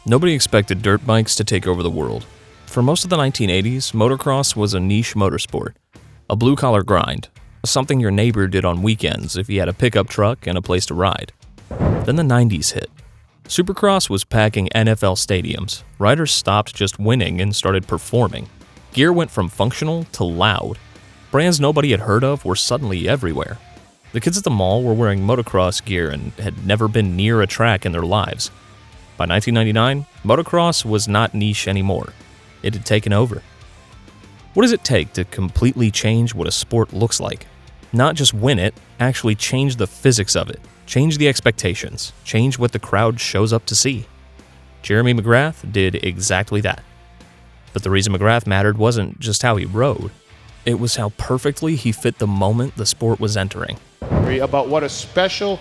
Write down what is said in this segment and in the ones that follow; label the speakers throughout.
Speaker 1: Nobody expected dirt bikes to take over the world. For most of the 1980s, motocross was a niche motorsport, a blue-collar grind, something your neighbor did on weekends if he had a pickup truck and a place to ride. Then the 90s hit. Supercross was packing NFL stadiums. Riders stopped just winning and started performing. Gear went from functional to loud. Brands nobody had heard of were suddenly everywhere. The kids at the mall were wearing motocross gear and had never been near a track in their lives. By 1999, motocross was not niche anymore. It had taken over. What does it take to completely change what a sport looks like? Not just win it, actually change the physics of it, change the expectations, change what the crowd shows up to see. Jeremy McGrath did exactly that. But the reason McGrath mattered wasn't just how he rode. It was how perfectly he fit the moment the sport was entering.
Speaker 2: About what a special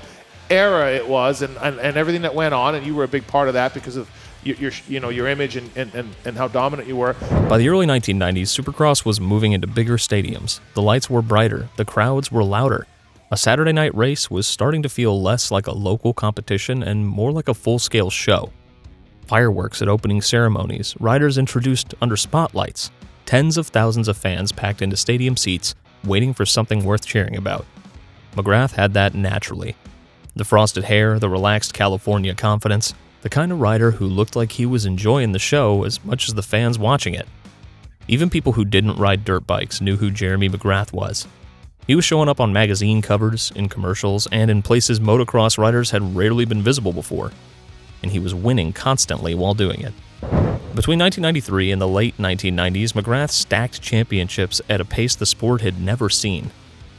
Speaker 2: era it was and everything that went on, and you were a big part of that because of your image and how dominant you were.
Speaker 1: By the early 1990s, Supercross was moving into bigger stadiums. The lights were brighter, the crowds were louder. A Saturday night race was starting to feel less like a local competition and more like a full-scale show. Fireworks at opening ceremonies, riders introduced under spotlights, tens of thousands of fans packed into stadium seats, waiting for something worth cheering about. McGrath had that naturally. The frosted hair, the relaxed California confidence, the kind of rider who looked like he was enjoying the show as much as the fans watching it. Even people who didn't ride dirt bikes knew who Jeremy McGrath was. He was showing up on magazine covers, in commercials, and in places motocross riders had rarely been visible before. And he was winning constantly while doing it. Between 1993 and the late 1990s, McGrath stacked championships at a pace the sport had never seen.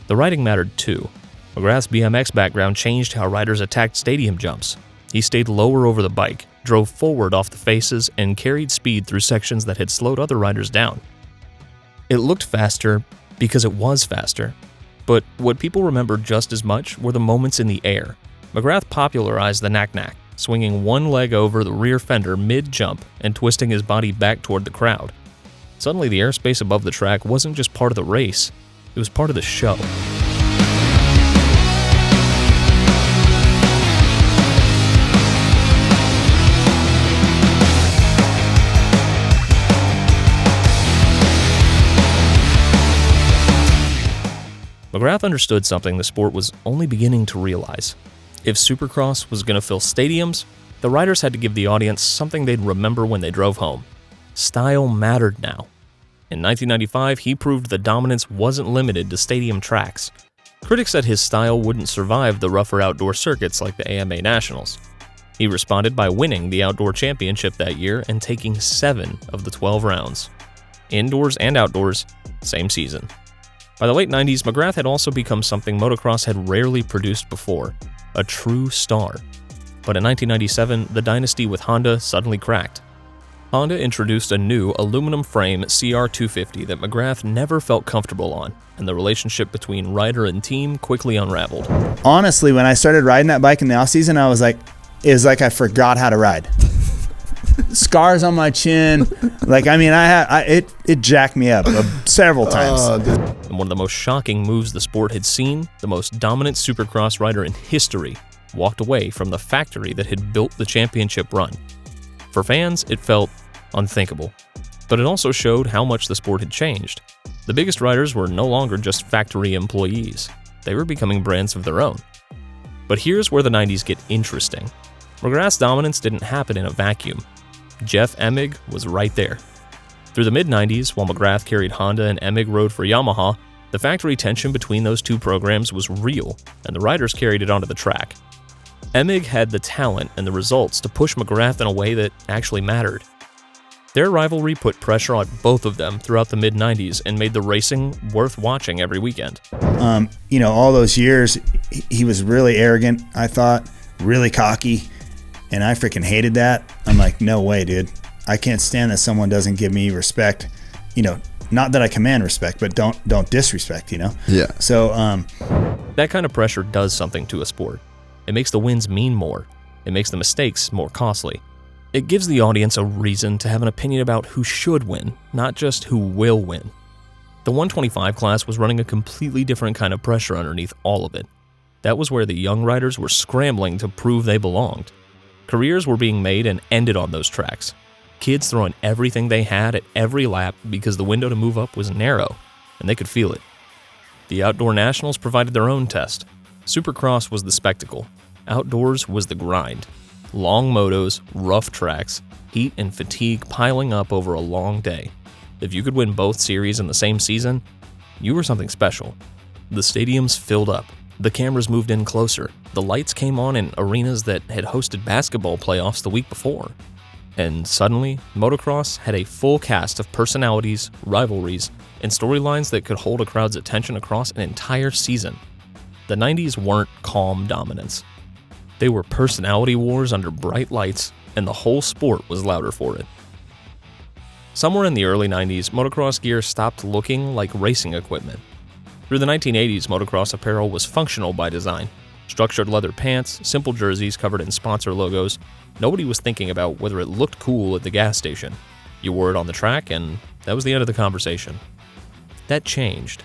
Speaker 1: The riding mattered too. McGrath's BMX background changed how riders attacked stadium jumps. He stayed lower over the bike, drove forward off the faces, and carried speed through sections that had slowed other riders down. It looked faster because it was faster. But what people remembered just as much were the moments in the air. McGrath popularized the knack-knack, swinging one leg over the rear fender mid-jump and twisting his body back toward the crowd. Suddenly, the airspace above the track wasn't just part of the race, it was part of the show. McGrath understood something the sport was only beginning to realize. If Supercross was going to fill stadiums, the riders had to give the audience something they'd remember when they drove home. Style mattered now. In 1995, he proved that dominance wasn't limited to stadium tracks. Critics said his style wouldn't survive the rougher outdoor circuits like the AMA Nationals. He responded by winning the outdoor championship that year and taking 7 of the 12 rounds. Indoors and outdoors, same season. By the late 90s, McGrath had also become something motocross had rarely produced before, a true star. But in 1997, the dynasty with Honda suddenly cracked. Honda introduced a new aluminum frame CR250 that McGrath never felt comfortable on, and the relationship between rider and team quickly unraveled.
Speaker 3: Honestly, when I started riding that bike in the off-season, it was like I forgot how to ride. Scars on my chin, it jacked me up several times.
Speaker 1: And one of the most shocking moves the sport had seen, the most dominant Supercross rider in history walked away from the factory that had built the championship run. For fans, it felt unthinkable, but it also showed how much the sport had changed. The biggest riders were no longer just factory employees. They were becoming brands of their own. But here's where the 90s get interesting. McGrath's dominance didn't happen in a vacuum. Jeff Emig was right there. Through the mid-90s, while McGrath carried Honda and Emig rode for Yamaha, the factory tension between those two programs was real, and the riders carried it onto the track. Emig had the talent and the results to push McGrath in a way that actually mattered. Their rivalry put pressure on both of them throughout the mid-90s and made the racing worth watching every weekend.
Speaker 3: All those years, he was really arrogant, I thought, really cocky. And I freaking hated that. I'm like, no way, dude. I can't stand that someone doesn't give me respect. Not that I command respect, but don't disrespect,
Speaker 4: Yeah.
Speaker 3: So
Speaker 1: that kind of pressure does something to a sport. It makes the wins mean more. It makes the mistakes more costly. It gives the audience a reason to have an opinion about who should win, not just who will win. The 125 class was running a completely different kind of pressure underneath all of it. That was where the young riders were scrambling to prove they belonged. Careers were being made and ended on those tracks. Kids throwing everything they had at every lap because the window to move up was narrow, and they could feel it. The Outdoor Nationals provided their own test. Supercross was the spectacle. Outdoors was the grind. Long motos, rough tracks, heat and fatigue piling up over a long day. If you could win both series in the same season, you were something special. The stadiums filled up. The cameras moved in closer. The lights came on in arenas that had hosted basketball playoffs the week before. And suddenly, motocross had a full cast of personalities, rivalries, and storylines that could hold a crowd's attention across an entire season. The 90s weren't calm dominance. They were personality wars under bright lights, and the whole sport was louder for it. Somewhere in the early 90s, motocross gear stopped looking like racing equipment. Through the 1980s, motocross apparel was functional by design. Structured leather pants, simple jerseys covered in sponsor logos. Nobody was thinking about whether it looked cool at the gas station. You wore it on the track, and that was the end of the conversation. That changed.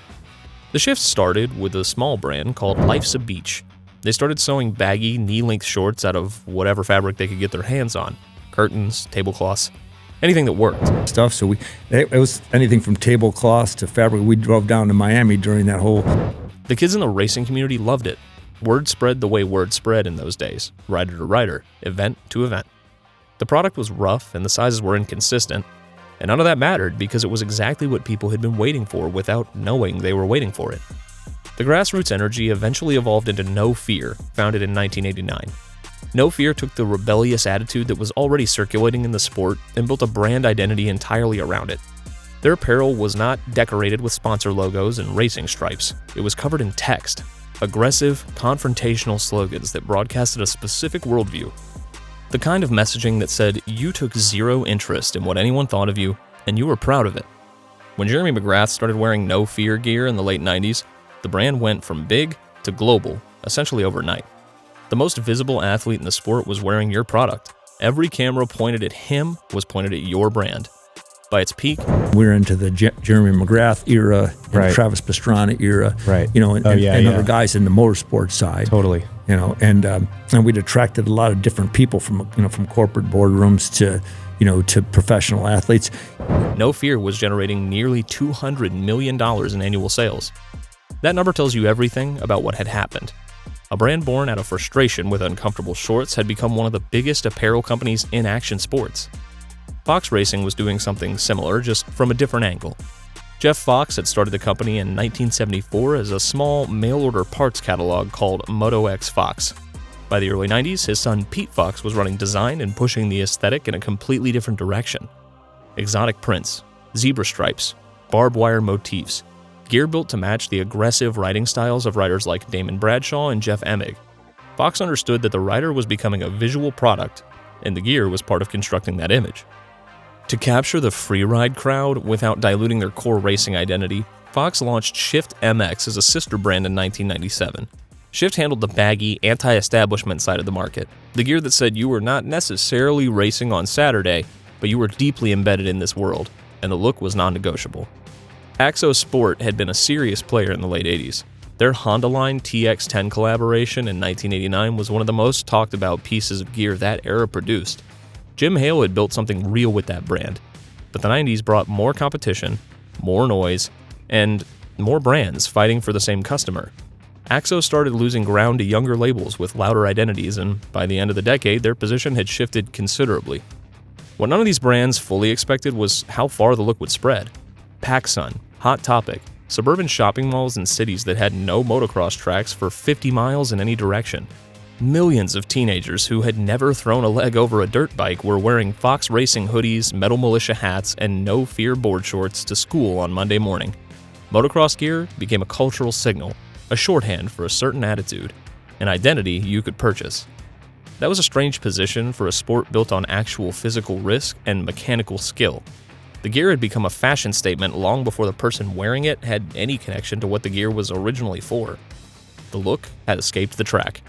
Speaker 1: The shift started with a small brand called Life's a Beach. They started sewing baggy, knee-length shorts out of whatever fabric they could get their hands on. Curtains, tablecloths, anything that worked.
Speaker 4: So it was anything from tablecloths to fabric. We drove down to Miami during that whole...
Speaker 1: The kids in the racing community loved it. Word spread the way word spread in those days, rider to rider, event to event. The product was rough and the sizes were inconsistent, and none of that mattered because it was exactly what people had been waiting for without knowing they were waiting for it. The grassroots energy eventually evolved into No Fear, founded in 1989. No Fear took the rebellious attitude that was already circulating in the sport and built a brand identity entirely around it. Their apparel was not decorated with sponsor logos and racing stripes. It was covered in text, aggressive, confrontational slogans that broadcasted a specific worldview. The kind of messaging that said you took zero interest in what anyone thought of you, and you were proud of it. When Jeremy McGrath started wearing No Fear gear in the late 90s, the brand went from big to global, essentially overnight. The most visible athlete in the sport was wearing your product. Every camera pointed at him was pointed at your brand. By its peak,
Speaker 4: we're into the Jeremy McGrath era, and
Speaker 5: Right.
Speaker 4: Travis Pastrana era,
Speaker 5: Right.
Speaker 4: and other guys in the motorsport side.
Speaker 5: Totally.
Speaker 4: And we'd attracted a lot of different people from corporate boardrooms to professional athletes.
Speaker 1: No Fear was generating nearly $200 million in annual sales. That number tells you everything about what had happened. A brand born out of frustration with uncomfortable shorts had become one of the biggest apparel companies in action sports. Fox Racing was doing something similar, just from a different angle. Jeff Fox had started the company in 1974 as a small mail-order parts catalog called Moto X Fox. By the early 90s, his son Pete Fox was running design and pushing the aesthetic in a completely different direction. Exotic prints, zebra stripes, barbed wire motifs, gear built to match the aggressive riding styles of riders like Damon Bradshaw and Jeff Emig. Fox understood that the rider was becoming a visual product, and the gear was part of constructing that image. To capture the freeride crowd without diluting their core racing identity, Fox launched Shift MX as a sister brand in 1997. Shift handled the baggy, anti-establishment side of the market, the gear that said you were not necessarily racing on Saturday, but you were deeply embedded in this world, and the look was non-negotiable. Axo Sport had been a serious player in the late 80s. Their Honda line TX10 collaboration in 1989 was one of the most talked about pieces of gear that era produced. Jim Hale had built something real with that brand, but the 90s brought more competition, more noise, and more brands fighting for the same customer. Axo started losing ground to younger labels with louder identities, and by the end of the decade, their position had shifted considerably. What none of these brands fully expected was how far the look would spread. PacSun, Hot Topic, suburban shopping malls in cities that had no motocross tracks for 50 miles in any direction. Millions of teenagers who had never thrown a leg over a dirt bike were wearing Fox Racing hoodies, Metal Mulisha hats, and No Fear board shorts to school on Monday morning. Motocross gear became a cultural signal, a shorthand for a certain attitude, an identity you could purchase. That was a strange position for a sport built on actual physical risk and mechanical skill. The gear had become a fashion statement long before the person wearing it had any connection to what the gear was originally for. The look had escaped the track.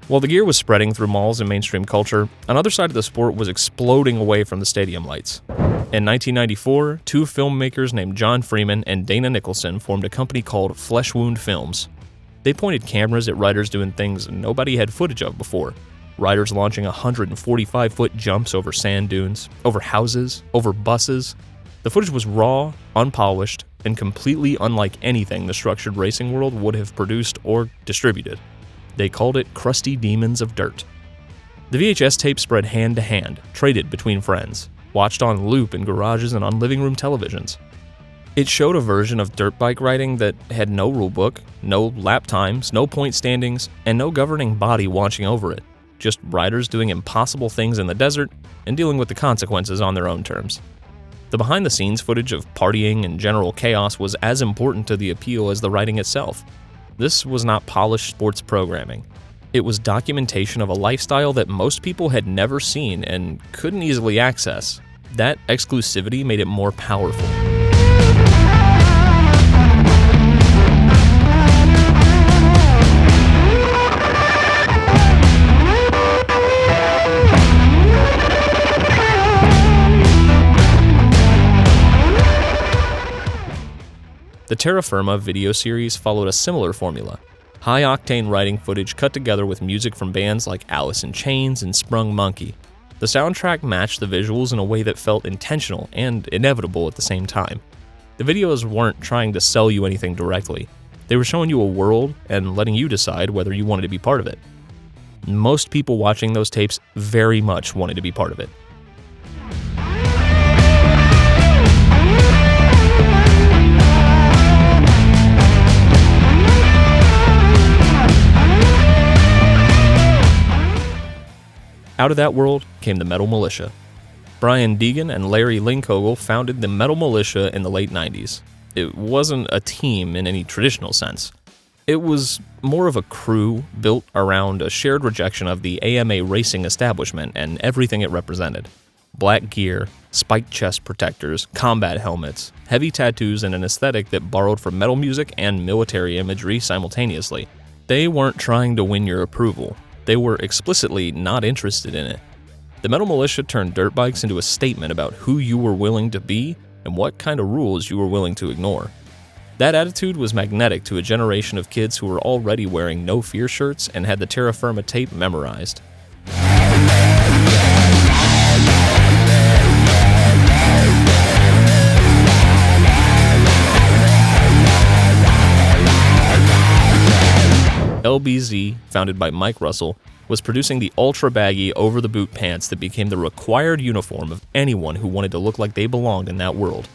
Speaker 1: While the gear was spreading through malls and mainstream culture, another side of the sport was exploding away from the stadium lights. In 1994, two filmmakers named John Freeman and Dana Nicholson formed a company called Flesh Wound Films. They pointed cameras at riders doing things nobody had footage of before, riders launching 145-foot jumps over sand dunes, over houses, over buses. The footage was raw, unpolished, and completely unlike anything the structured racing world would have produced or distributed. They called it Crusty Demons of Dirt. The VHS tape spread hand to hand, traded between friends, watched on loop in garages and on living room televisions. It showed a version of dirt bike riding that had no rulebook, no lap times, no point standings, and no governing body watching over it. Just riders doing impossible things in the desert and dealing with the consequences on their own terms. The behind-the-scenes footage of partying and general chaos was as important to the appeal as the riding itself. This was not polished sports programming. It was documentation of a lifestyle that most people had never seen and couldn't easily access. That exclusivity made it more powerful. The Terra Firma video series followed a similar formula. High-octane riding footage cut together with music from bands like Alice in Chains and Sprung Monkey. The soundtrack matched the visuals in a way that felt intentional and inevitable at the same time. The videos weren't trying to sell you anything directly. They were showing you a world and letting you decide whether you wanted to be part of it. Most people watching those tapes very much wanted to be part of it. Out of that world came the Metal Mulisha. Brian Deegan and Larry Linkogel founded the Metal Mulisha in the late 90s. It wasn't a team in any traditional sense. It was more of a crew built around a shared rejection of the AMA racing establishment and everything it represented. Black gear, spiked chest protectors, combat helmets, heavy tattoos, and an aesthetic that borrowed from metal music and military imagery simultaneously. They weren't trying to win your approval. They were explicitly not interested in it. The Metal Mulisha turned dirt bikes into a statement about who you were willing to be and what kind of rules you were willing to ignore. That attitude was magnetic to a generation of kids who were already wearing No Fear shirts and had the Terra Firma tape memorized. LBZ, founded by Mike Russell, was producing the ultra-baggy, over-the-boot pants that became the required uniform of anyone who wanted to look like they belonged in that world.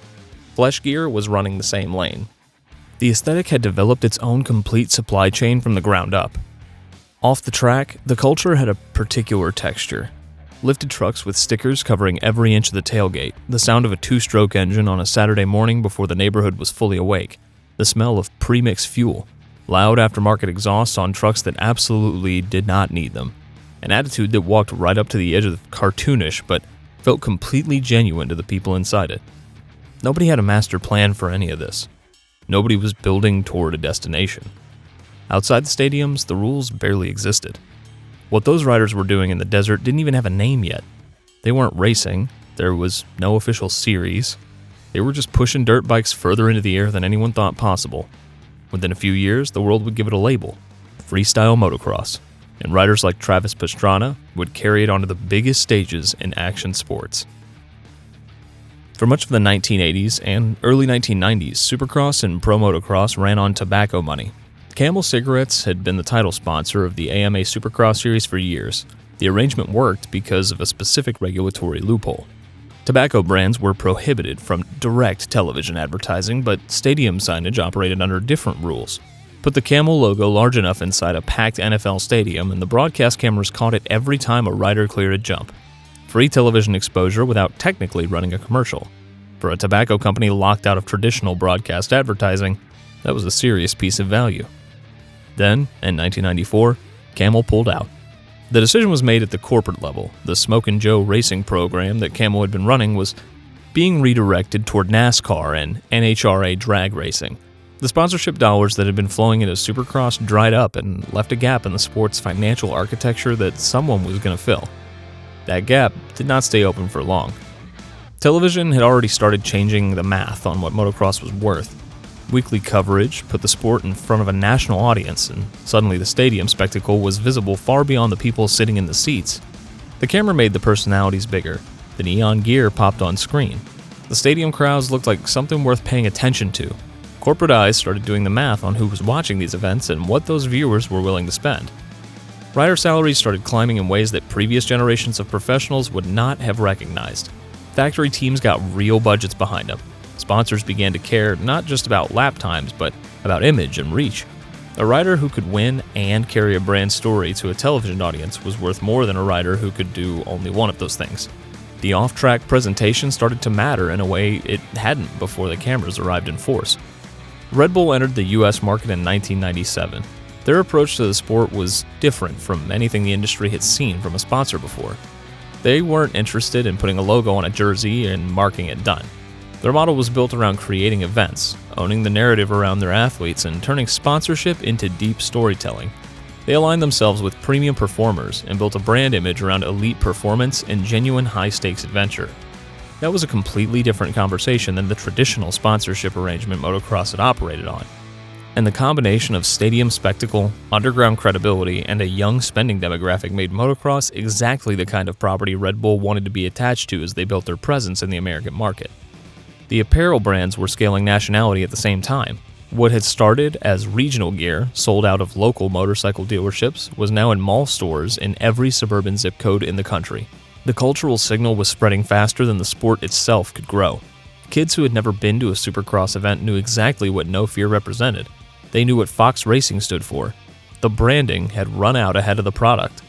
Speaker 1: Flesh Gear was running the same lane. The aesthetic had developed its own complete supply chain from the ground up. Off the track, the culture had a particular texture. Lifted trucks with stickers covering every inch of the tailgate, the sound of a two-stroke engine on a Saturday morning before the neighborhood was fully awake, the smell of pre-mixed fuel, loud aftermarket exhausts on trucks that absolutely did not need them, an attitude that walked right up to the edge of the cartoonish but felt completely genuine to the people inside it. Nobody had a master plan for any of this. Nobody was building toward a destination. Outside the stadiums, the rules barely existed. What those riders were doing in the desert didn't even have a name yet. They weren't racing, there was no official series. They were just pushing dirt bikes further into the air than anyone thought possible. Within a few years, the world would give it a label, freestyle motocross, and riders like Travis Pastrana would carry it onto the biggest stages in action sports. For much of the 1980s and early 1990s, Supercross and Pro Motocross ran on tobacco money. Camel cigarettes had been the title sponsor of the AMA Supercross series for years. The arrangement worked because of a specific regulatory loophole. Tobacco brands were prohibited from direct television advertising, but stadium signage operated under different rules. Put the Camel logo large enough inside a packed NFL stadium, and the broadcast cameras caught it every time a rider cleared a jump. Free television exposure without technically running a commercial. For a tobacco company locked out of traditional broadcast advertising, that was a serious piece of value. Then, in 1994, Camel pulled out. The decision was made at the corporate level. The Smokin' Joe racing program that Camel had been running was being redirected toward NASCAR and NHRA drag racing. The sponsorship dollars that had been flowing into Supercross dried up and left a gap in the sport's financial architecture that someone was going to fill. That gap did not stay open for long. Television had already started changing the math on what motocross was worth. Weekly coverage put the sport in front of a national audience, and suddenly the stadium spectacle was visible far beyond the people sitting in the seats. The camera made the personalities bigger. The neon gear popped on screen. The stadium crowds looked like something worth paying attention to. Corporate eyes started doing the math on who was watching these events and what those viewers were willing to spend. Rider salaries started climbing in ways that previous generations of professionals would not have recognized. Factory teams got real budgets behind them. Sponsors began to care not just about lap times, but about image and reach. A rider who could win and carry a brand story to a television audience was worth more than a rider who could do only one of those things. The off-track presentation started to matter in a way it hadn't before the cameras arrived in force. Red Bull entered the US market in 1997. Their approach to the sport was different from anything the industry had seen from a sponsor before. They weren't interested in putting a logo on a jersey and marking it done. Their model was built around creating events, owning the narrative around their athletes, and turning sponsorship into deep storytelling. They aligned themselves with premium performers and built a brand image around elite performance and genuine high-stakes adventure. That was a completely different conversation than the traditional sponsorship arrangement motocross had operated on. And the combination of stadium spectacle, underground credibility, and a young spending demographic made motocross exactly the kind of property Red Bull wanted to be attached to as they built their presence in the American market. The apparel brands were scaling nationality at the same time. What had started as regional gear sold out of local motorcycle dealerships was now in mall stores in every suburban zip code in the country. The cultural signal was spreading faster than the sport itself could grow. Kids who had never been to a Supercross event knew exactly what No Fear represented. They knew what Fox Racing stood for. The branding had run out ahead of the product.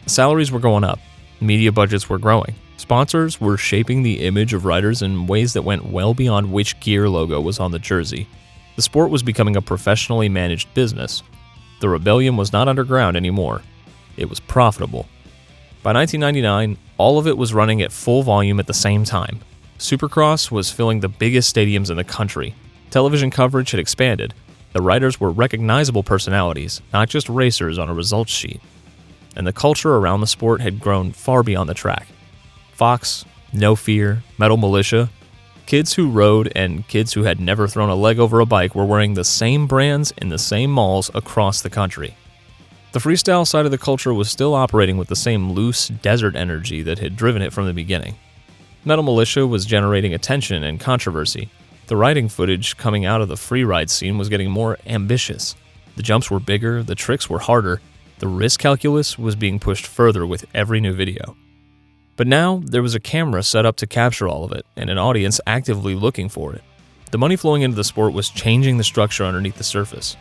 Speaker 1: Salaries were going up. Media budgets were growing. Sponsors were shaping the image of riders in ways that went well beyond which gear logo was on the jersey. The sport was becoming a professionally managed business. The rebellion was not underground anymore. It was profitable. By 1999, all of it was running at full volume at the same time. Supercross was filling the biggest stadiums in the country. Television coverage had expanded. The riders were recognizable personalities, not just racers on a results sheet. And the culture around the sport had grown far beyond the track. Fox, No Fear, Metal Mulisha, kids who rode and kids who had never thrown a leg over a bike were wearing the same brands in the same malls across the country. The freestyle side of the culture was still operating with the same loose desert energy that had driven it from the beginning. Metal Mulisha was generating attention and controversy. The riding footage coming out of the freeride scene was getting more ambitious. The jumps were bigger, the tricks were harder, the risk calculus was being pushed further with every new video. But now, there was a camera set up to capture all of it, and an audience actively looking for it. The money flowing into the sport was changing the structure underneath the surface.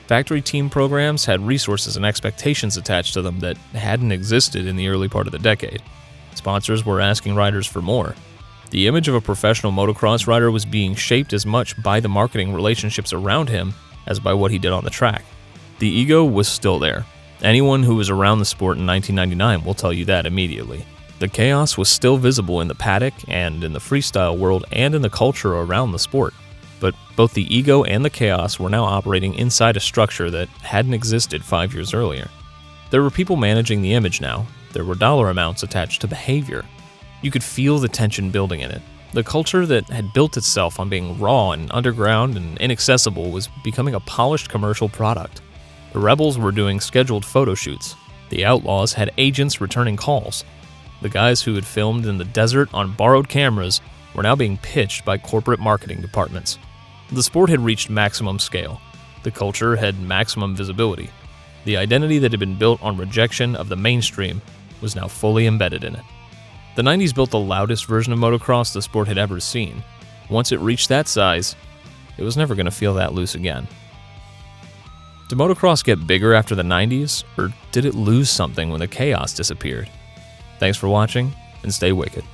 Speaker 1: Factory team programs had resources and expectations attached to them that hadn't existed in the early part of the decade. Sponsors were asking riders for more. The image of a professional motocross rider was being shaped as much by the marketing relationships around him as by what he did on the track. The ego was still there. Anyone who was around the sport in 1999 will tell you that immediately. The chaos was still visible in the paddock and in the freestyle world and in the culture around the sport. But both the ego and the chaos were now operating inside a structure that hadn't existed 5 years earlier. There were people managing the image now. There were dollar amounts attached to behavior. You could feel the tension building in it. The culture that had built itself on being raw and underground and inaccessible was becoming a polished commercial product. The rebels were doing scheduled photo shoots. The outlaws had agents returning calls. The guys who had filmed in the desert on borrowed cameras were now being pitched by corporate marketing departments. The sport had reached maximum scale. The culture had maximum visibility. The identity that had been built on rejection of the mainstream was now fully embedded in it. The 90s built the loudest version of motocross the sport had ever seen. Once it reached that size, it was never going to feel that loose again. Did motocross get bigger after the 90s, or did it lose something when the chaos disappeared? Thanks for watching, and stay wicked.